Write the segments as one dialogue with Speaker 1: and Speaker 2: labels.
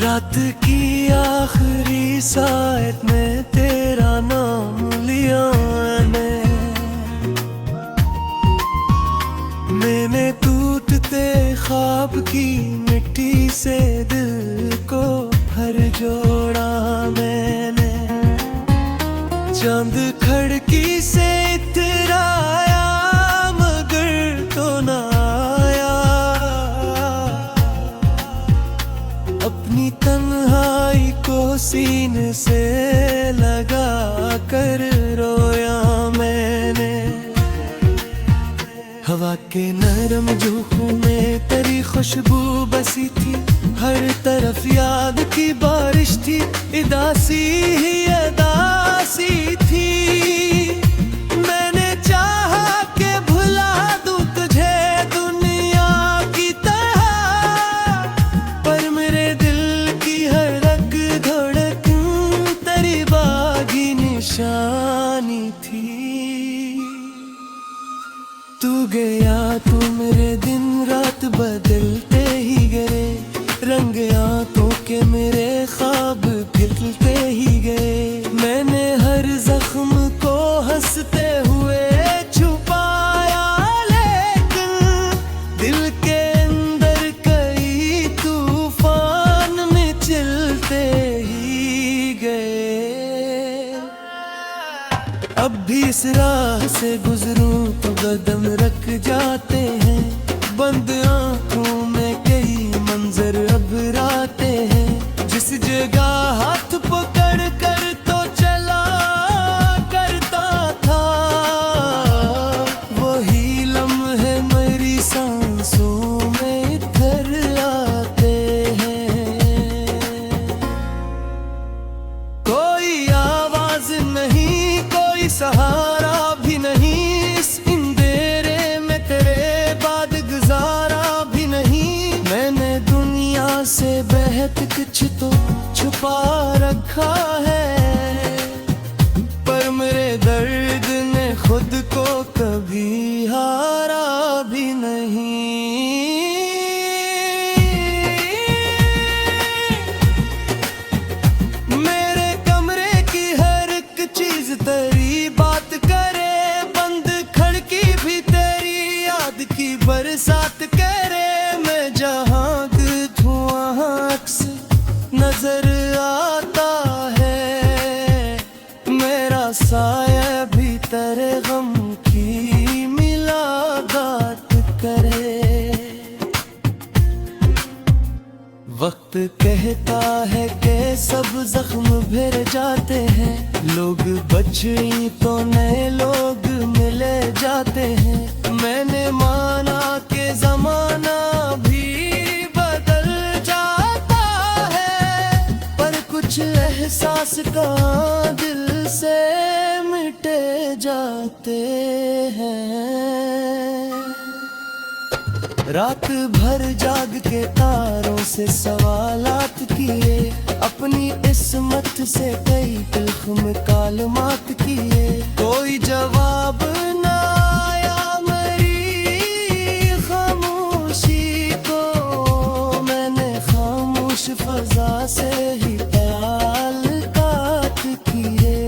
Speaker 1: रात की आखिरी सायत में तेरा नाम लिया मैंने टूटते ख्वाब की मिट्टी से दिल को भर जोड़ा मैंने। चांद खिड़की से इतराया मगर तो ना आया, अपनी तन्हाई को सीने से लगा कर रोया मैंने। हवा के नरम झोंकों में तेरी खुशबू बसी थी, हर तरफ याद की बारिश थी, उदासी ही उदासी थी। मैंने चाहा कि भुला दूं तुझे दुनिया की तरह, पर मेरे दिल की हर रग धड़कन तेरी बागी निशानी थी। तू गया तो मेरे दिन रात बदलते ही गए, रंग आंखों के मेरे ख्वाब खिलते ही गए। मैंने हर जख्म को हंसते हुए छुपाया, लेकिन दिल के अंदर कई तूफान में चलते ही गए। अब भी इस राह से गुजरूं तो कदम रख जाते हैं, बंद आंखों में कई मंजर अब आते हैं। जिस जगह हाथ पकड़ कर तो चला करता था, वही लम्हे मेरी सांसों में इधर आते हैं। कोई आवाज नहीं, कोई सहारा भी नहीं, इस अंधेरे में तेरे बाद गुजारा भी नहीं। मैंने दुनिया से बेहद कुछ तो छुपा रखा है, पर मेरे दर्द ने खुद को कभी हारा भी नहीं। मेरे कमरे की हर एक चीज तेरी बात करे, बंद खिड़की भी तेरी याद की बरसात करे। मैं जहाँ धुआं अक्स नजर आता है, मेरा साया भी तेरे गम की मिलाकात करे। वक्त कहता है कि सब जख्म भर जाते हैं, लोग बचे तो नए लोग मिले जाते हैं। मैंने माना कि जमाना भी बदल जाता है, पर कुछ एहसास का दिल से मिटे जाते हैं। रात भर जाग के तारों से सवालात किए, अपनी किस्मत से कई तिल्ख मुकालमात किए। कोई जवाब ना आया मेरी खामोशी को, मैंने खामोश फजा से ही ताल्लुकात किए।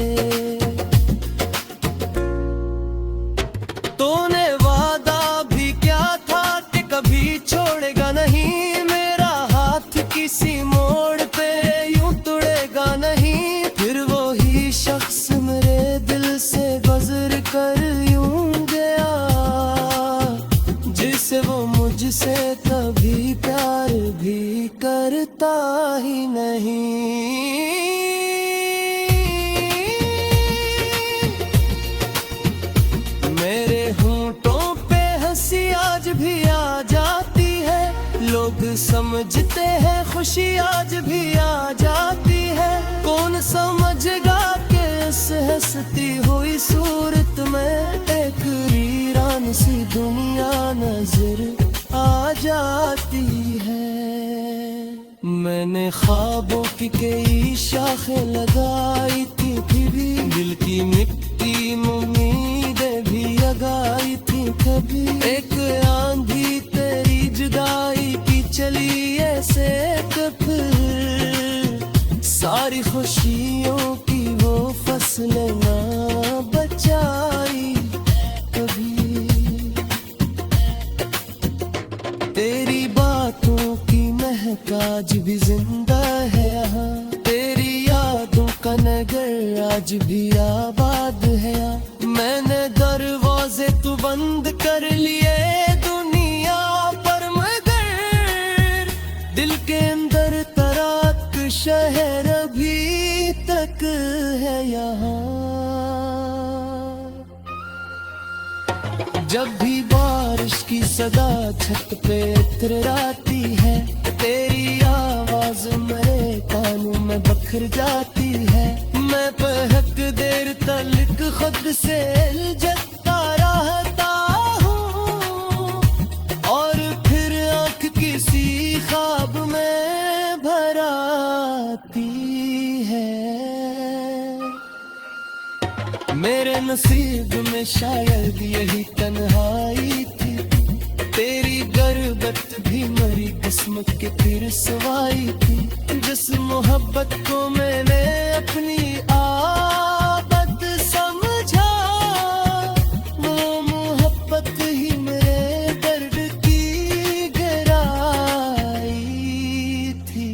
Speaker 1: तूने वादा भी क्या था कि कभी छोड़ेगा नहीं, मेरा हाथ किसी मोड़ पे यूं तोड़ेगा नहीं। फिर वो ही शख्स मेरे दिल से गुजर कर यूं गया, जिसे वो मुझसे कभी प्यार भी करता ही नहीं। मेरे होंठों पे हंसी आज भी आ जाती है, लोग समझते हैं खुशी आज भी आ जाती है। कौन समझेगा कि इस हंसती हुई सूरत में एक वीरान सी दुनिया नजर आ जाती है। मैंने ख्वाबों की कई शाखें लगाई थी, फिर भी दिल की मिट्टी उम्मीदें भी लगाई थी। कभी एक आंधी तेरी जुदाई की चली ऐसे, तो फिर खुशियों की वो फसलें ना बचाई कभी। तेरी बातों की महक आज भी जिंदा है यहाँ, तेरी यादों का नगर आज भी आबाद है यहाँ। मैंने दरवाजे तो बंद कर लिए दुनिया पर, मगर दिल के अंदर तराक शहर अभी तक है यहाँ। जब भी बारिश की सदा छत पे इतराती है, तेरी आवाज मेरे कानों में बखर जाती है। मैं बहक देर तलक खुद से जता रहता हूँ, और फिर आँख किसी ख्वाब में भर आती है। मेरे नसीब में शायद यही तन्हाई थी, तेरी गुर्बत भी मेरी किस्मत की फिर सवाई थी। जिस मोहब्बत को मैंने अपनी आदत समझा, वो मोहब्बत ही मेरे दर्द की गहराई थी।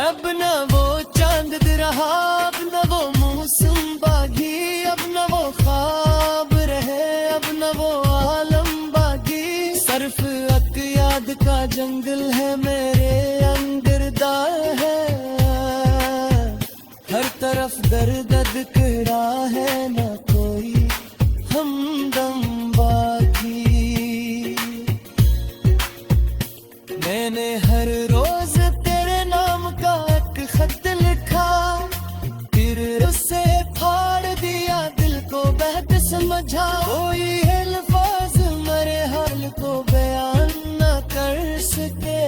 Speaker 1: अब न वो चांद रहा, अब न वो मौसम बागी, अब न वो ख्वाब रहे, अब न वो आलम बागी। सिर्फ अक याद का जंगल है मेरे अंदरदा है, हर तरफ दर्द दिखड़ा है, न कोई हमदम बाकी। मैंने हर रोज तेरे नाम का एक खत लिखा, फिर उसे फाड़ दिया, दिल को बहत समझा। कोई अल्फाज मेरे हाल को बयान न कर सके,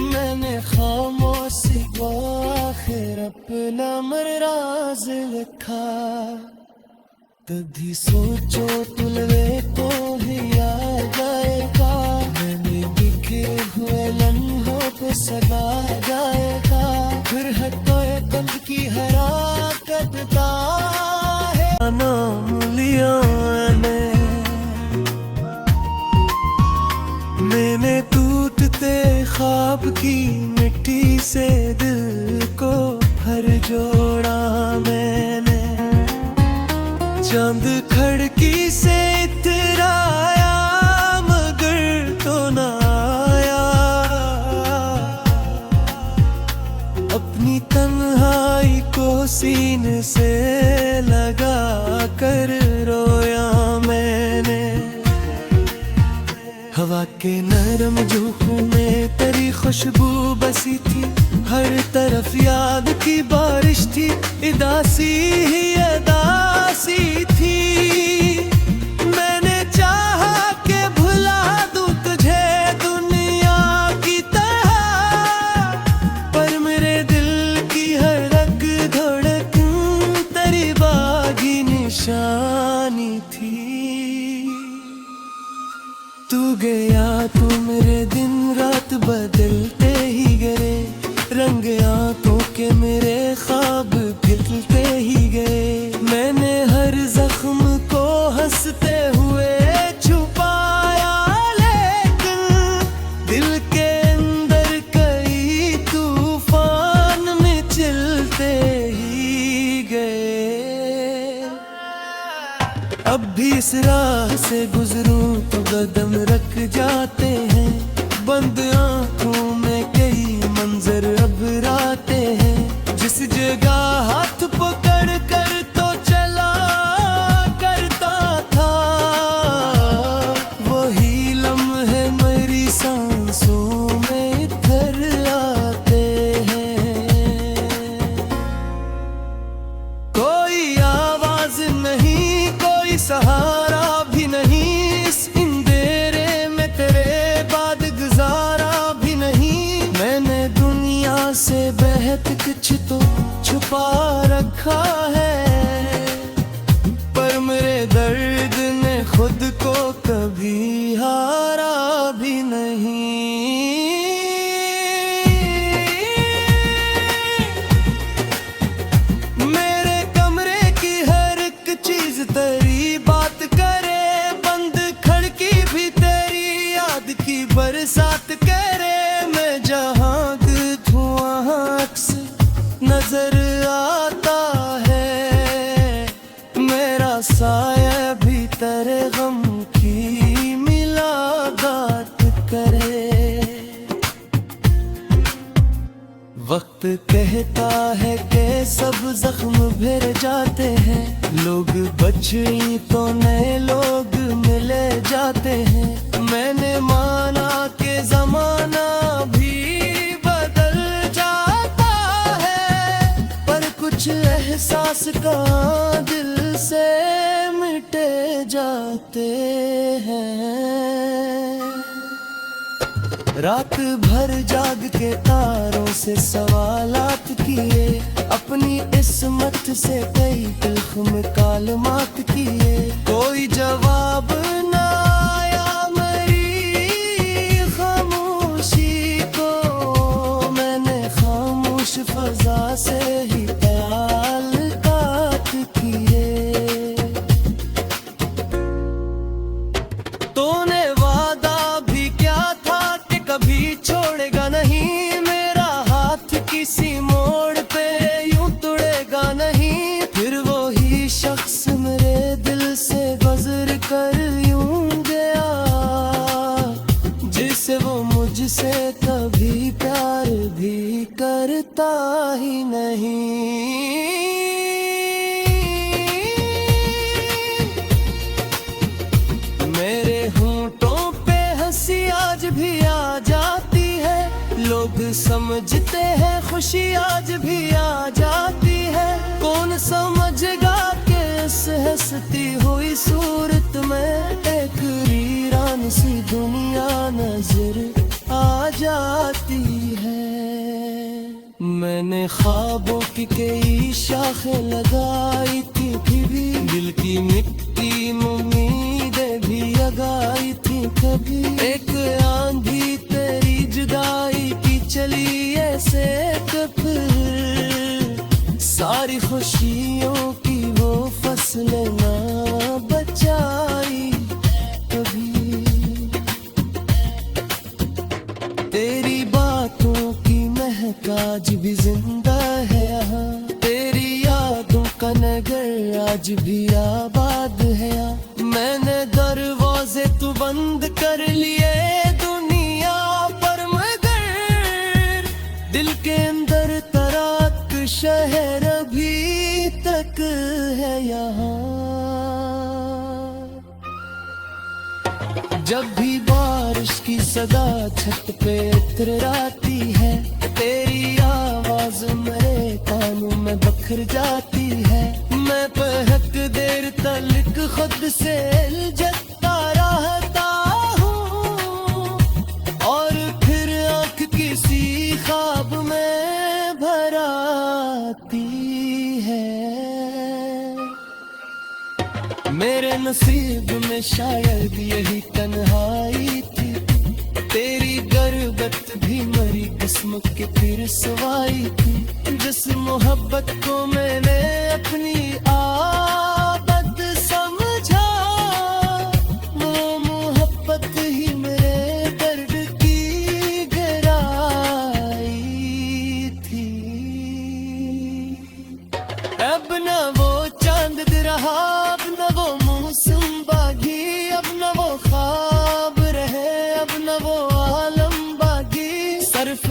Speaker 1: मैंने खामोशी को आखिर अपना मराज लिखा। तभी सोचो तुलवे को ही याद आएगा, मैंने लिखे हुए लम्हों पे सजा जाएगा। फिर हटोए कब की हराकत का है नाम लिया मैंने टूटते ख्वाब की मिट्टी से दिल को भर जोड़ा। मैंने चांद खिड़की से इतराया, मगर तो न आया। अपनी तन्हाई को सीने से लगा कर रोया मैंने। हवा के नरम झोंकों में तेरी खुशबू बसी थी, हर तरफ याद की बारिश थी, उदासी ही उदासी थी। मैंने चाहा कि भुला दूं तुझे दुनिया की तरह, पर मेरे दिल की हर रग धड़कन तेरी बागी निशानी थी। तू गया तो मेरे दिन रात बदलते ही गए, रंग आंखों के मेरे ख्वाब खिलते ही गए। मैंने हर जख्म को हंसते हुए छुपाया, लेकिन दिल के अंदर कई तूफान में चलते ही गए। अब भी इस राह से गुजरूं तो कदम रख जाते हैं, बंद आंखों में कई मंजर अब राते हैं। जिस जगह हाथ पकड़ कर तो चला करता था, वही लम्हे मेरी सांसों में इधर आते हैं। कोई आवाज नहीं, कोई सहारा भी नहीं, इस अंधेरे में तेरे बाद गुजारा भी नहीं। मैंने दुनिया से बेहद कुछ तो छुपा रखा है, पर मेरे दर्द ने खुद को कभी हारा भी नहीं। वक्त कहता है कि सब जख्म भर जाते हैं, लोग बचे तो नए लोग मिले जाते हैं। मैंने माना कि जमाना भी बदल जाता है, पर कुछ एहसास का दिल से मिटे जाते हैं। रात भर जाग के तारों से सवालात किए, अपनी इस्मत से कई तिल्ख मुकालमात किए, कोई जवाब ना आया मेरी खामोशी को। मैंने खामोश फजा से ही ताल्लुकात किए। तूने वादा भी क्या था कि कभी छोड़ेगा नहीं, मेरा हाथ किसी मोड़ पे यूं तुड़ेगा नहीं। फिर वो ही शख्स मेरे दिल से गुजर कर यूं गया, जिसे वो मुझसे कभी प्यार भी करता ही नहीं। मेरे होंठों पे हंसी आज भी आ जाती है, लोग समझते हैं खुशी आज भी आ जाती है। कौन समझेगा कि इस हंसती हुई सूरत में एक वीरान सी दुनिया नजर आ जाती है। मैंने ख्वाबों की कई शाखें लगाई थी, भी दिल की मिट्टी उम्मीदें भी लगाई थी। कभी एक आंधी तेरी जुदाई की चली ऐसे, फिर सारी खुशियों की वो फसलें ना बचाई कभी। तेरी बातों की महक आज भी जिंदा है यहाँ, तेरी यादों का नगर आज भी आबाद है यहाँ। मैंने दरवाजे तो बंद कर लिए दुनिया पर, मगर दिल के अंदर तराक शहर अभी तक है यहाँ। जब भी बारिश की सदा छत पे इतराती है, तेरी आवाज मेरे कानों में बखर जाती है। मैं बहक देर तलक खुद से इल्जता रहता हूँ, और फिर आँख किसी ख्वाब में भर आती है। मेरे नसीब में शायद यही तन्हाई थी, तेरी गुर्बत भी मरी किस्म की फिर सवाई थी। जिस मोहब्बत को मैंने अपनी आदत समझा, वो मोहब्बत ही मेरे दर्द की गहराई थी। अब न वो चांद रहा, अब न वो मौसम बागी, अब न वो ख्वाब रहे, अब न वो आलम बागी। सिर्फ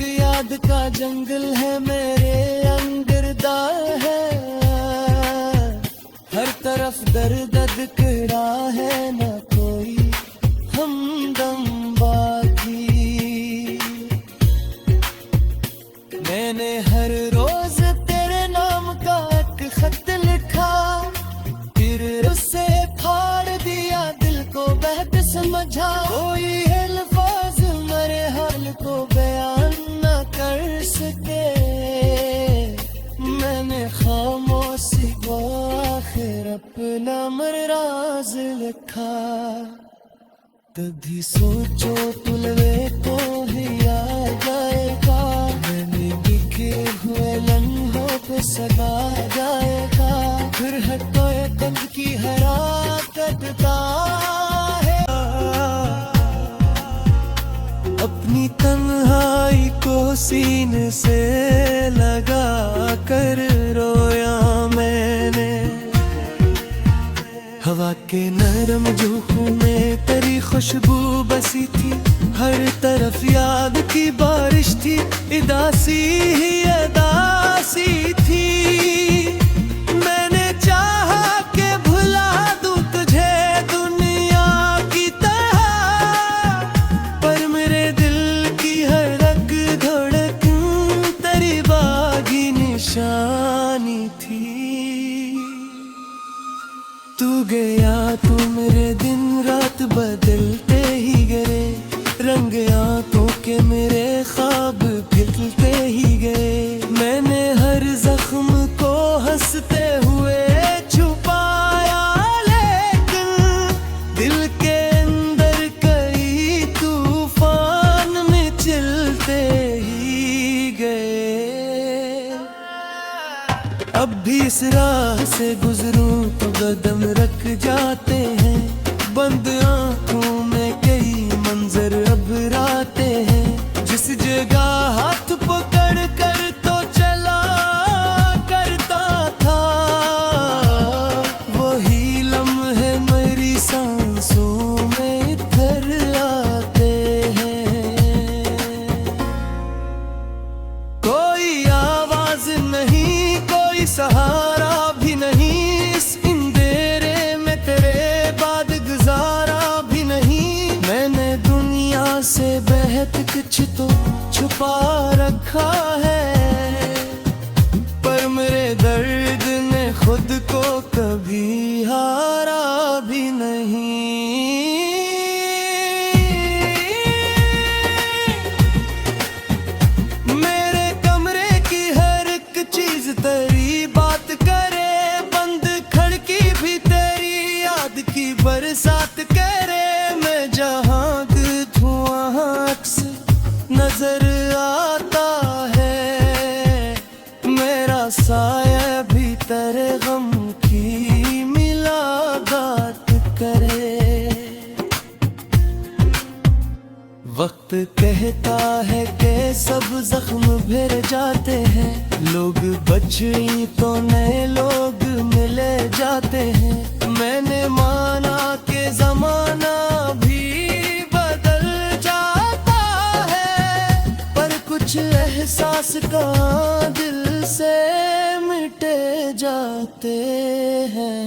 Speaker 1: याद का जंगल है मेरे अंगरदा है, हर तरफ दर्द दिखड़ा है, न कोई हमदम बाकी। मैंने हर रोज तेरे नाम का एक खत लिखा, फिर उसे फाड़ दिया, दिल को बहक समझा। कोई अल्फाज मेरे हाल को बयान न कर सके, मैंने खामोशी को आखिर अपना मराज लिखा। कभी सोचो तुलवे को ही आ जाएगा, मैंने लिखे हुए लम्हों पे सजा जाएगा। फिर हटो कद की हराकत है, अपनी तन्हाई को सीने से लगा कर रोया मैंने। हवा के नरम झोंकों में तेरी खुशबू बसी थी, हर तरफ याद की बारिश थी, उदासी ही उदासी थी। मैंने चाहा कि भुला दूं तुझे दुनिया की तरह, पर मेरे दिल की हर रग धड़कन तेरी बागी निशानी थी। तू गया तो मेरे दिन रात बदलते ही गए, रंग आंखों के मेरे ख्वाब फिसलते ही गए। मैंने हर जख्म को हंसते हुए छुपाया, लेकिन दिल के अंदर कई तूफान में चलते ही गए। अब भी इस राह से गुजरूं तो कदम रख जाते हैं, बंद आंखों में कई मंजर अब राते हैं। जिस जगह हाथ पकड़ कर तो चला करता था, वही लम्हे मेरी सांसों में इधर आते हैं। कोई आवाज नहीं, कोई सहारा भी नहीं, इस अंधेरे में तेरे बाद गुजारा भी नहीं। मैंने दुनिया से बेहद कुछ तो छुपा रखा है, पर मेरे दर्द ने खुद को कभी हारा भी नहीं। मेरे कमरे की हर एक चीज तेरी बात करे, बंद खिड़की भी तेरी याद की बरसात करे। मैं जहाँ नजर आता है, मेरा साया भी तेरे गम की मिलाकात करे। वक्त कहता है कि सब जख्म भर जाते हैं, लोग बचे तो नए लोग मिले जाते हैं। मैंने माना कि जमाना भी बदल जाता है, पर कुछ एहसास का दिल से मिटे जाते हैं।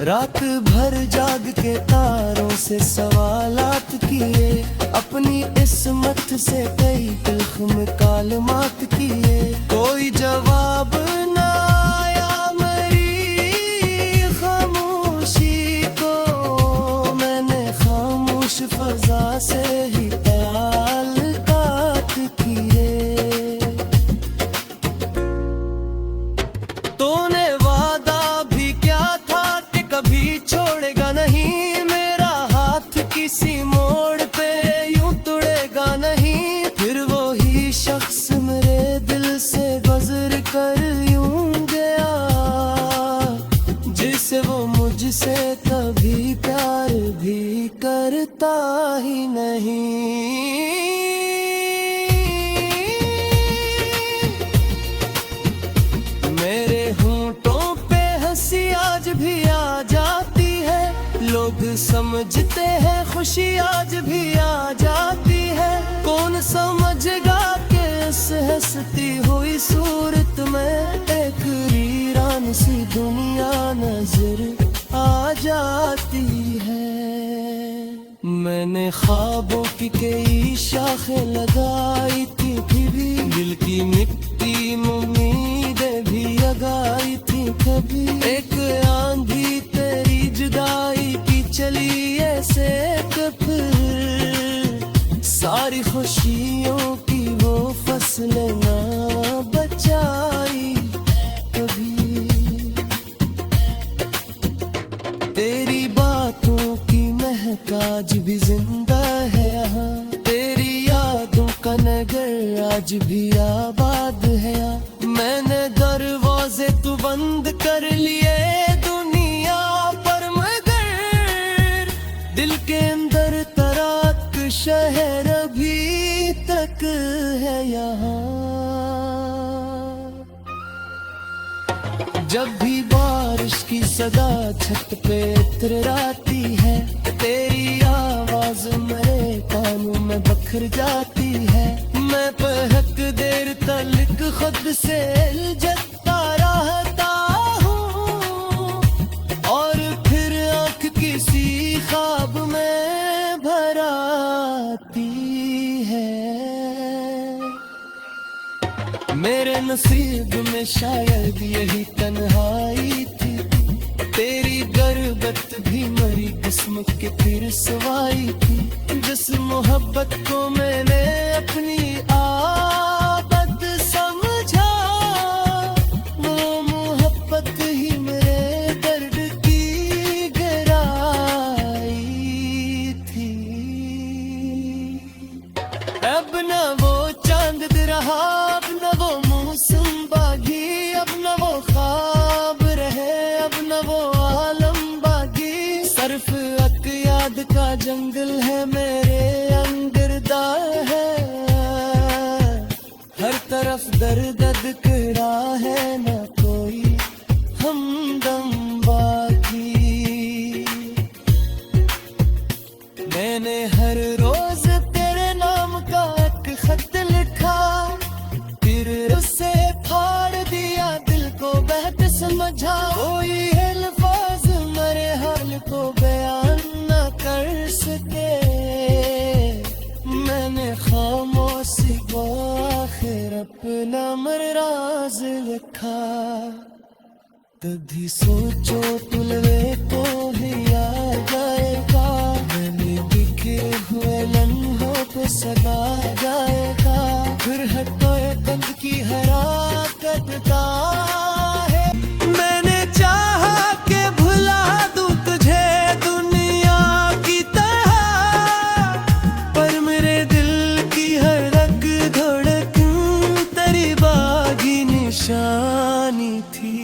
Speaker 1: रात भर जाग के तारों से सवालात किए, अपनी किस्मत से कई तिल्ख मुकालमात किए। कोई जवाब ना आया मेरी खामोशी को, मैंने खामोश फजा से ही ताल्लुकात किए। तूने वादा भी क्या था कि कभी छोड़ेगा नहीं, मेरा हाथ किसी मोड़ पे यूं तुड़ेगा नहीं। फिर वो ही शख्स मेरे दिल से गुजर कर यूं गया, जिसे वो मुझसे कभी प्यार भी करता ही नहीं। मेरे होंठों पे हंसी आज भी आ जाती है, लोग समझते हैं खुशी आज भी आ जाती है। कौन समझेगा कि इस हंसती हुई सूरत में एक वीरान सी दुनिया नजर आ जाती है। मैंने ख्वाबों की कई शाखें लगाई थी, फिर भी दिल की मिट्टी में उम्मीदें भी जगाई थी। कभी एक आंधी तेरी जुदाई की चली ऐसे, फिर सारी खुशियों की वो फसलें ना बचाई कभी। तेरी बातों की महक आज भी जिंदा है यहाँ, तेरी यादों का नगर आज भी आबाद है यहाँ। मैंने दरवाजे तू बंद कर लिए दुनिया पर, मगर दिल के अंदर तराक शहर अभी तक है यहाँ। जब भी बारिश की सदा छत पे इतराती है, तेरी याद में बखर जाती है। मैं बहक देर तलक खुद से जता रहता हूँ और फिर आँख किसी ख्वाब में भर आती है। मेरे नसीब में शायद यही तन्हाई थी, तेरी गुर्बत भी मरी किस्म के फिर सवाई थी। जिस मोहब्बत को मैंने अपनी आदत समझा, वो मोहब्बत ही मेरे दर्द की गहराई थी। अब न वो चांद रहा, अब न वो मौसम बागी, अब न वो ख्वाब रहे, अब न वो आलम बागी। सर्फ अक याद का जंगल है मेरे अंगरदा है, हर तरफ दर्द दिखरा है, न कोई हमदम बाकी। मैंने हर रोज तेरे नाम का एक खत लिखा, फिर उसे फाड़ दिया, दिल को बहत समझा। कोई अल्फाज मेरे हाल को बयान न कर सके, मैंने खामोशी को आखिर अपना मराज लिखा। तभी सोचो तुलवे को ही आ जाएगा, मैंने लिखे हुए लम्हों पे सदा जाएगा। फिर हटो कंद की हराकत का है, मैंने चाहा के भुला दूं तुझे दुनिया की तरह, पर मेरे दिल की हर रग धड़कन तेरी बागी निशानी थी।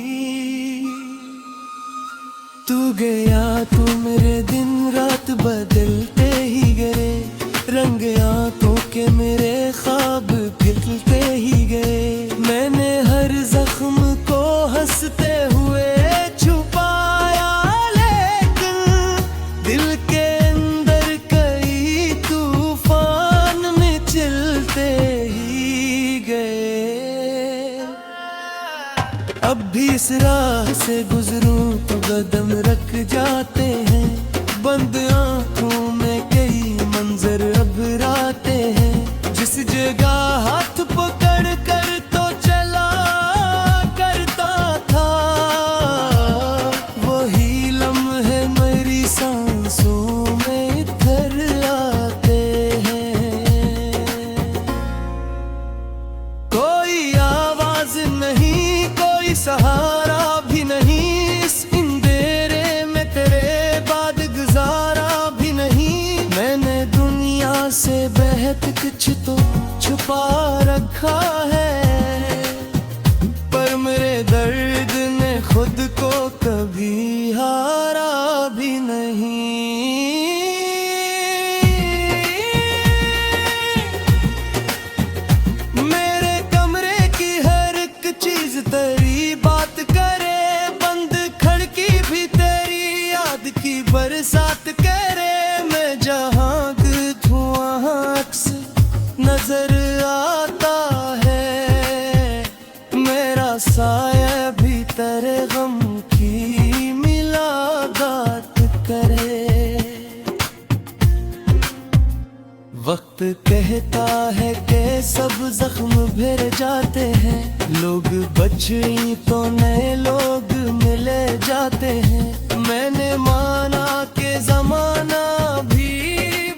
Speaker 1: तू गया तो मेरे दिन रात बदलते ही गए, रंग आंखों के मेरे ख्वाब खिलते ही गए। मैंने हर जख्म को हंसते हुए छुपाया, लेकिन दिल के अंदर कई तूफान में चलते ही गए। अब भी इस राह से गुजरूं तो कदम रख जाते हैं, बंद आंखों में कई मंजर अब राते हैं। जिस जगह हाथ पकड़ कर तो चला करता था, वही लम्हे मेरी सांसों में इधर आते हैं। कोई आवाज नहीं, कोई सहारा भी नहीं, इस अंधेरे में तेरे बाद गुजारा भी नहीं। मैंने दुनिया से बेहद कुछ तो छुपा रखा है, पर मेरे दर्द ने खुद को कभी हारा भी नहीं। मेरे कमरे की हर एक चीज तेरी बात करे, बंद खिड़की भी तेरी याद की बरसात करे। मैं जहाँ धुआं अक्स नजर आता है, मेरा साया भी तेरे गम की मिलादात करे। वक्त कहता है कि सब जख्म भर जाते हैं, लोग बचे तो नए लोग मिले जाते हैं। मैंने माना कि जमाना भी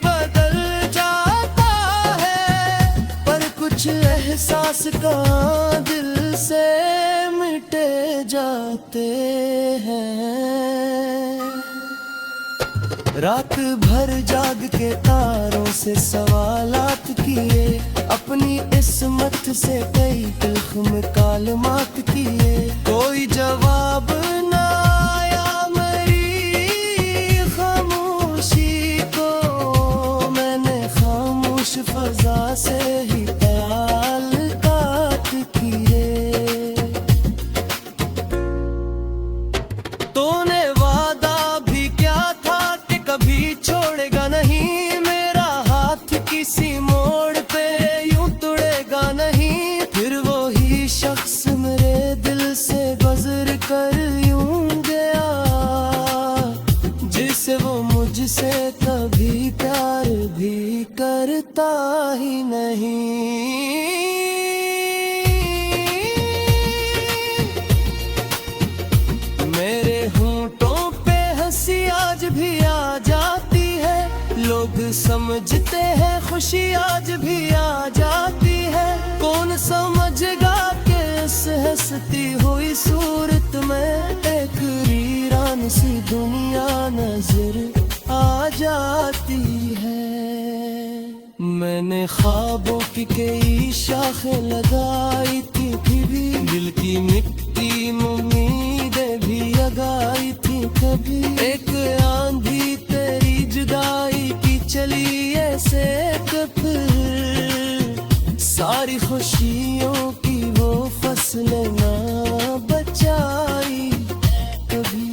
Speaker 1: बदल जाता है, पर कुछ एहसास का दिल से मिटे जाते हैं। रात भर जाग के तारों से सवालात किए, अपनी इस्मत से कई तिल्ख मुकालमात किए। कोई जवाब ना आया मेरी खामोशी को, मैंने खामोश फजा से ही ताल्लुकात किए। तूने वादा भी क्या था कि कभी छोड़ेगा नहीं मेरा हाथ किसी मुझसे कभी प्यार भी करता ही नहीं। मेरे होंठों पे हंसी आज भी आ जाती है, लोग समझते हैं खुशी आज भी आ जाती है। कौन समझेगा कि इस हंसती हुई सूरत में एक वीरान सी दुनिया नजर आ जाती है। मैंने ख्वाबों की कई शाखें लगाई थी, भी दिल की मिट्टी में उम्मीदें भी लगाई थी। कभी एक आंधी तेरी जुदाई की चली ऐसे, फिर सारी खुशियों की वो फसलें ना बचाई कभी।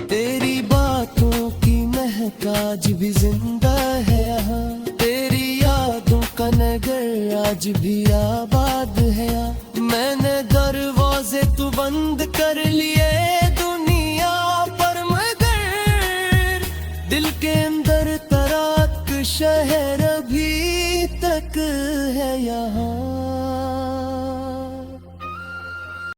Speaker 1: तेरी बातों की महक आज भी जिंदा है यहाँ, तेरी यादों का नगर आज भी आबाद है यहाँ। मैंने दरवाजे तो बंद कर लिए दुनिया पर, मगर दिल के अंदर तराक शहर अभी तक है यहाँ।